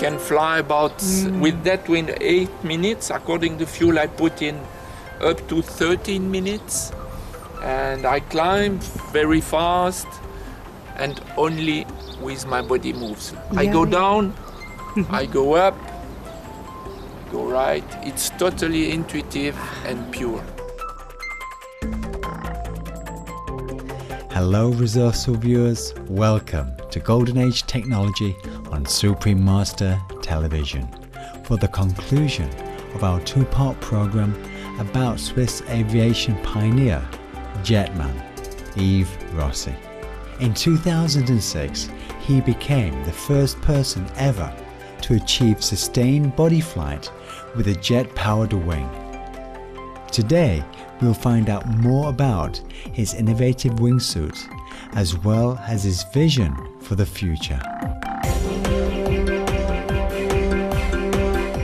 can fly about, with that wind, 8 minutes. According to fuel, I put in up to 13 minutes. And I climb very fast and only with my body moves. I go down, I go up, go right. It's totally intuitive and pure. Hello resourceful viewers, welcome to Golden Age Technology on Supreme Master Television for the conclusion of our two-part program about Swiss aviation pioneer Jetman, Yves Rossy. In 2006, he became the first person ever to achieve sustained body flight with a jet-powered wing. Today, we'll find out more about his innovative wingsuit, as well as his vision for the future.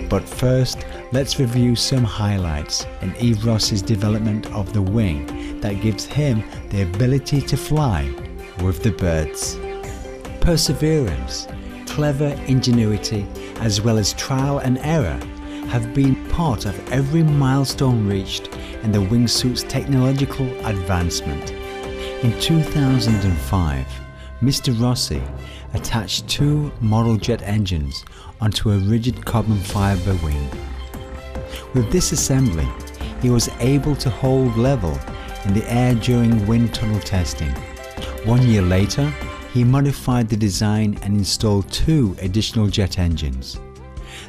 But first, let's review some highlights in Yves Rossy's development of the wing that gives him the ability to fly with the birds. Perseverance, clever ingenuity, as well as trial and error have been part of every milestone reached in the wingsuit's technological advancement. In 2005, Mr. Rossy attached two model jet engines onto a rigid carbon fiber wing. With this assembly, he was able to hold level in the air during wind tunnel testing. 1 year later, he modified the design and installed two additional jet engines.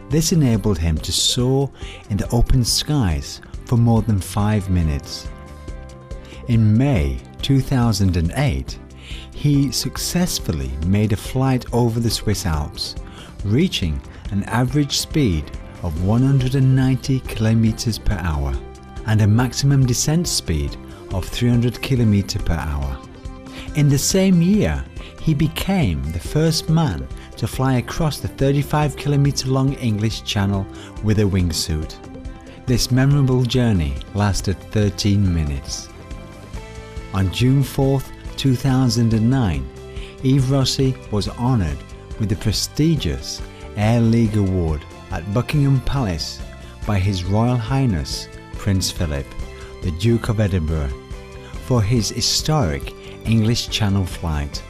This enabled him to soar in the open skies for more than 5 minutes. In May 2008, he successfully made a flight over the Swiss Alps, reaching an average speed of 190 kilometers per hour and a maximum descent speed of 300 kilometers per hour. In the same year, he became the first man to fly across the 35-kilometer long English Channel with a wingsuit. This memorable journey lasted 13 minutes. On June 4, 2009, Yves Rossy was honoured with the prestigious Air League Award at Buckingham Palace by His Royal Highness Prince Philip, the Duke of Edinburgh, for his historic English Channel flight.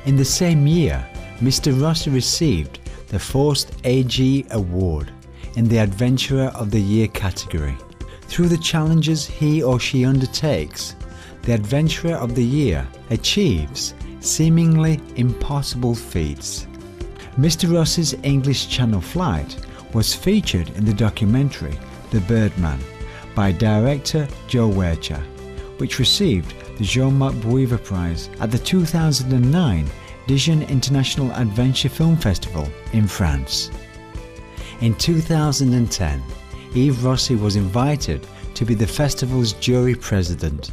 In the same year, Mr. Rossy received the Forced AG Award in the Adventurer of the Year category. Through the challenges he or she undertakes, the Adventurer of the Year achieves seemingly impossible feats. Mr. Rossy's English Channel flight was featured in the documentary The Birdman by director Joe Wercher, which received the Jean-Marc Bouivre Prize at the 2009 Dijon International Adventure Film Festival in France. In 2010, Yves Rossy was invited to be the festival's jury president.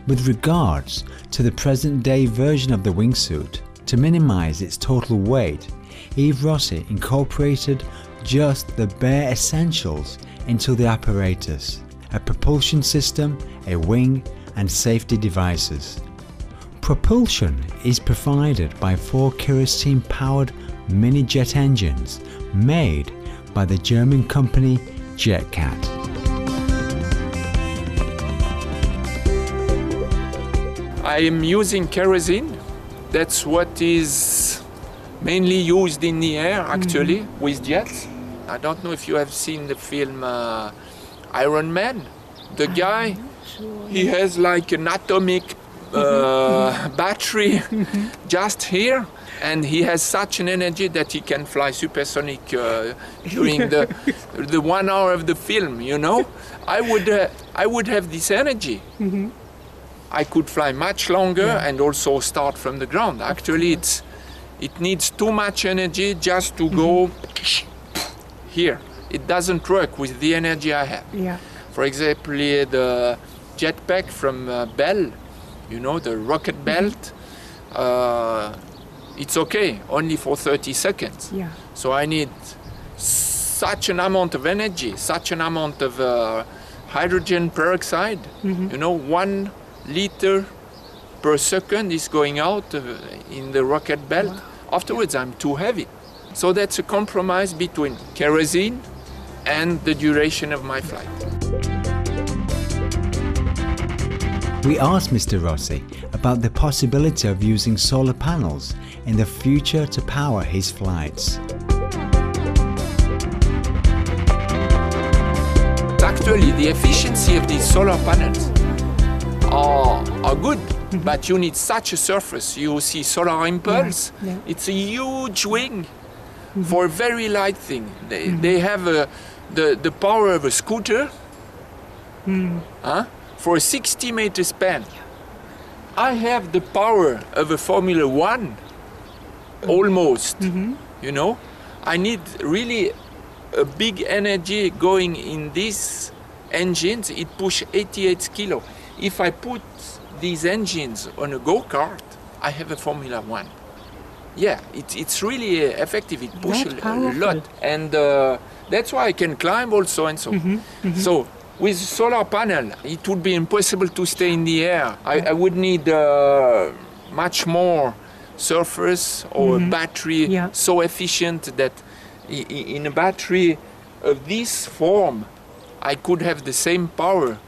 With regards to the present-day version of the wingsuit, to minimize its total weight, Yves Rossy incorporated just the bare essentials into the apparatus: a propulsion system, a wing, and safety devices. Propulsion is provided by 4 kerosene-powered mini-jet engines made by the German company Jetcat. I am using kerosene. That's what is mainly used in the air, actually, with jets. I don't know if you have seen the film Iron Man. The guy, he has like an atomic battery just here, and he has such an energy that he can fly supersonic during the 1 hour of the film, you know. I would have this energy. I could fly much longer and also start from the ground. Actually, it needs too much energy just to go here. It doesn't work with the energy I have. For example, the jetpack from Bell, you know, the rocket belt, it's okay, only for 30 seconds. So I need such an amount of energy, such an amount of hydrogen peroxide, you know, 1 liter per second is going out in the rocket belt. Afterwards, I'm too heavy. So that's a compromise between kerosene and the duration of my flight. We asked Mr. Rossy about the possibility of using solar panels in the future to power his flights. Actually, the efficiency of these solar panels are good, but you need such a surface. You see solar impulse, it's a huge wing for a very light thing. They have the power of a scooter for a 60-meter span. I have the power of a Formula One, almost, you know. I need really a big energy going in these engines. It push 88 kilo. If I put these engines on a go-kart, I have a Formula One. Yeah, it's really effective. It pushes a lot. And that's why I can climb also and so. So with solar panel, it would be impossible to stay in the air. I would need much more surface or a battery so efficient that in a battery of this form, I could have the same power.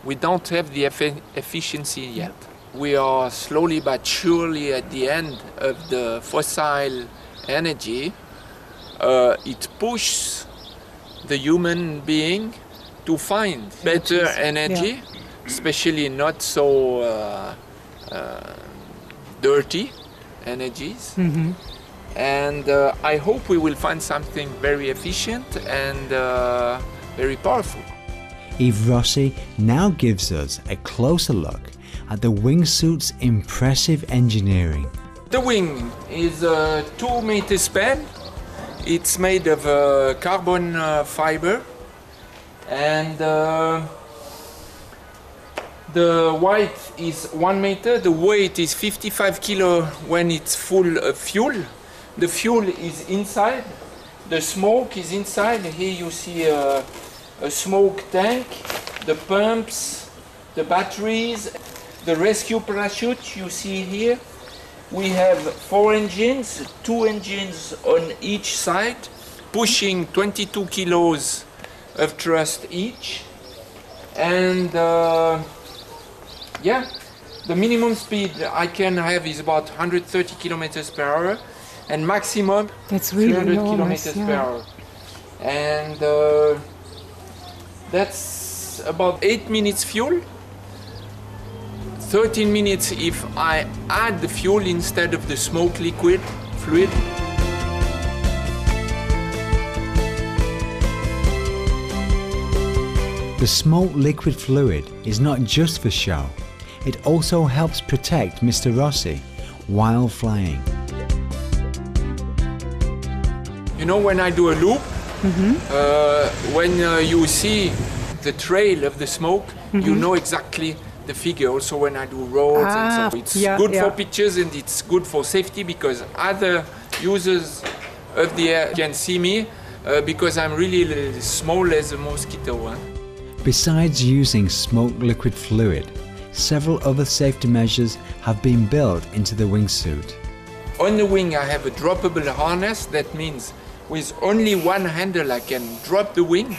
We don't have the efficiency yet. We are slowly but surely at the end of the fossil energy. It pushes the human being to find better energy, especially not so dirty energies. And I hope we will find something very efficient and very powerful. Yves Rossy now gives us a closer look at the wingsuit's impressive engineering. The wing is a 2-meter span. It's made of carbon fiber, and the height is 1 meter. The weight is 55 kilo when it's full of fuel. The fuel is inside. The smoke is inside. Here you see a smoke tank, the pumps, the batteries, the rescue parachute you see here. We have 4 engines, 2 engines on each side, pushing 22 kilos of thrust each. And yeah, the minimum speed I can have is about 130 kilometers per hour, and maximum 300 kilometers per hour. And that's about 8 minutes fuel. 13 minutes if I add the fuel instead of the smoke fluid. The smoke liquid fluid is not just for show. It also helps protect Mr. Rossy while flying. You know, when I do a loop, when you see the trail of the smoke, you know exactly the figure. Also when I do roads and so. It's good for pictures and it's good for safety because other users of the air can see me because I'm really small as a mosquito. Besides using smoke liquid fluid, several other safety measures have been built into the wingsuit. On the wing I have a droppable harness. That means with only one handle I can drop the wing.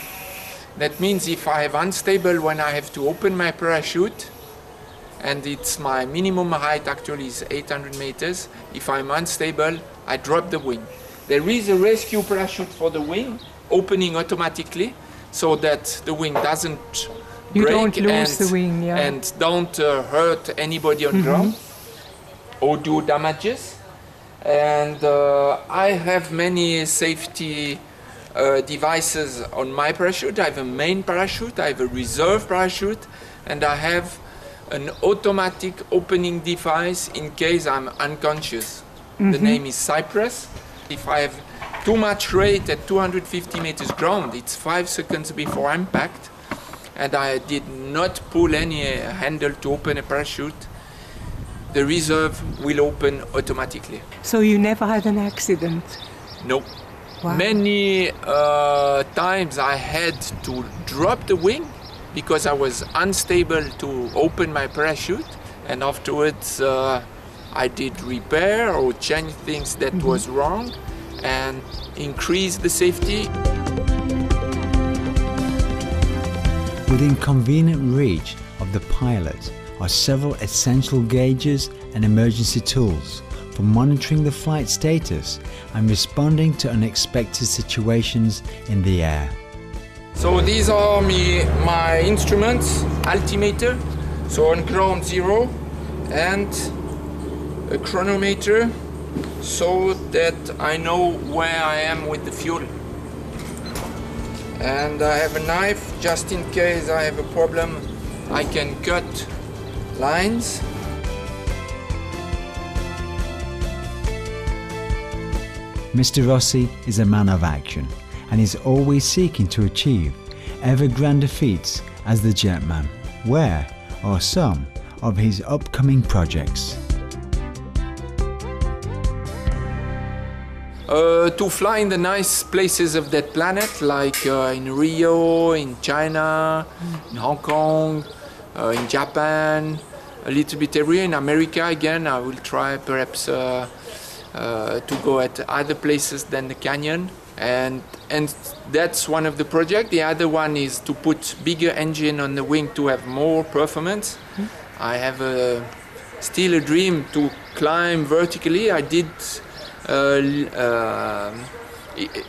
That means if I have unstable when I have to open my parachute, and it's my minimum height actually is 800 meters, if I'm unstable, I drop the wing. There is a rescue parachute for the wing, opening automatically, so that the wing doesn't break don't lose the wing, and don't hurt anybody on ground or do damages. And I have many safety devices on my parachute. I have a main parachute, I have a reserve parachute, and I have an automatic opening device in case I'm unconscious. The name is Cypress. If I have too much rate at 250 meters ground, it's 5 seconds before impact, and I did not pull any handle to open a parachute, the reserve will open automatically. So you never had an accident? No. Wow. Many times I had to drop the wing because I was unstable to open my parachute, and afterwards I did repair or change things that was wrong, and increase the safety. Within convenient reach of the pilot are several essential gauges and emergency tools for monitoring the flight status and responding to unexpected situations in the air. So these are my instruments, altimeter, so on ground 0, and a chronometer, so that I know where I am with the fuel. And I have a knife, just in case I have a problem, I can cut lines. Mr. Rossy is a man of action and is always seeking to achieve ever grander feats as the Jetman, where are some of his upcoming projects. To fly in the nice places of that planet, like in Rio, in China, in Hong Kong, in Japan, a little bit everywhere. In America again, I will try perhaps to go at other places than the canyon, and that's one of the projects. The other one is to put bigger engine on the wing to have more performance. I have still a dream to climb vertically. I did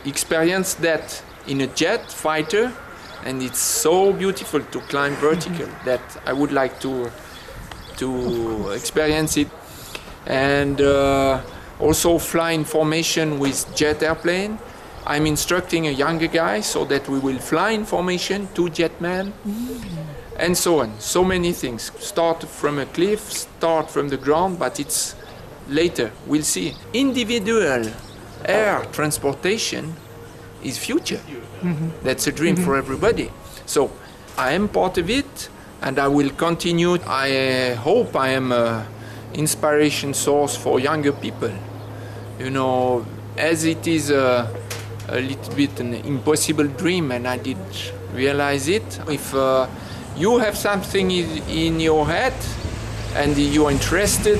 experience that in a jet fighter, and it's so beautiful to climb vertical that I would like to experience it. And also fly in formation with jet airplane. I'm instructing a younger guy so that we will fly in formation to Jetman, and so on. So many things. Start from a cliff, start from the ground, but it's later, we'll see. Individual air transportation is future. That's a dream for everybody. So I am part of it, and I will continue. I hope I am an inspiration source for younger people. You know, as it is a little bit an impossible dream, and I did realize it. If you have something in your head and you're interested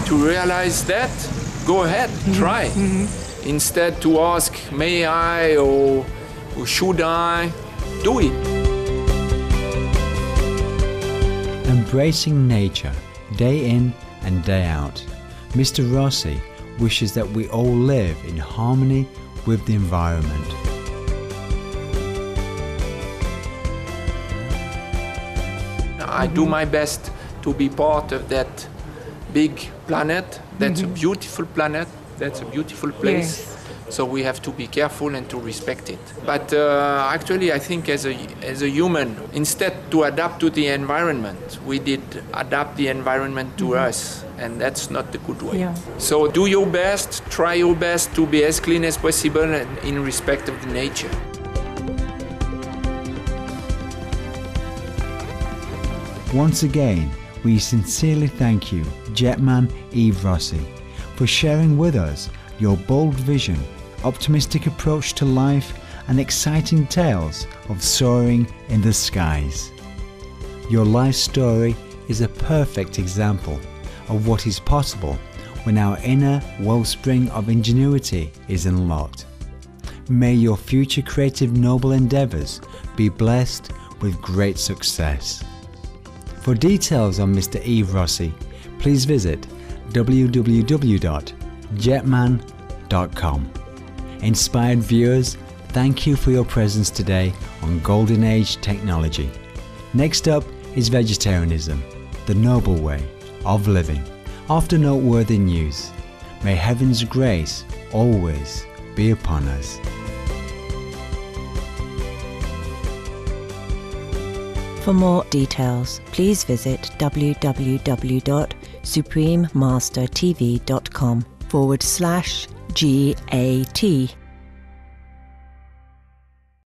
to realize that, go ahead, try. Instead to ask, may I or should I, do it. Embracing nature day in and day out, Mr. Rossy wishes that we all live in harmony with the environment. I do my best to be part of that big planet. That's a beautiful planet. That's a beautiful place. Yes. So we have to be careful and to respect it. But actually, I think as a human, instead to adapt to the environment, we did adapt the environment to us, and that's not the good way. Yeah. So do your best, try your best to be as clean as possible and in respect of the nature. Once again, we sincerely thank you, Jetman Yves Rossy, for sharing with us your bold vision, optimistic approach to life, and exciting tales of soaring in the skies. Your life story is a perfect example of what is possible when our inner wellspring of ingenuity is unlocked. May your future creative noble endeavours be blessed with great success. For details on Mr. Yves Rossy, please visit www.jetman.com. Inspired viewers, thank you for your presence today on Golden Age Technology. Next up is vegetarianism, the noble way of living. After noteworthy news, may heaven's grace always be upon us. For more details, please visit www.suprememastertv.com/GAT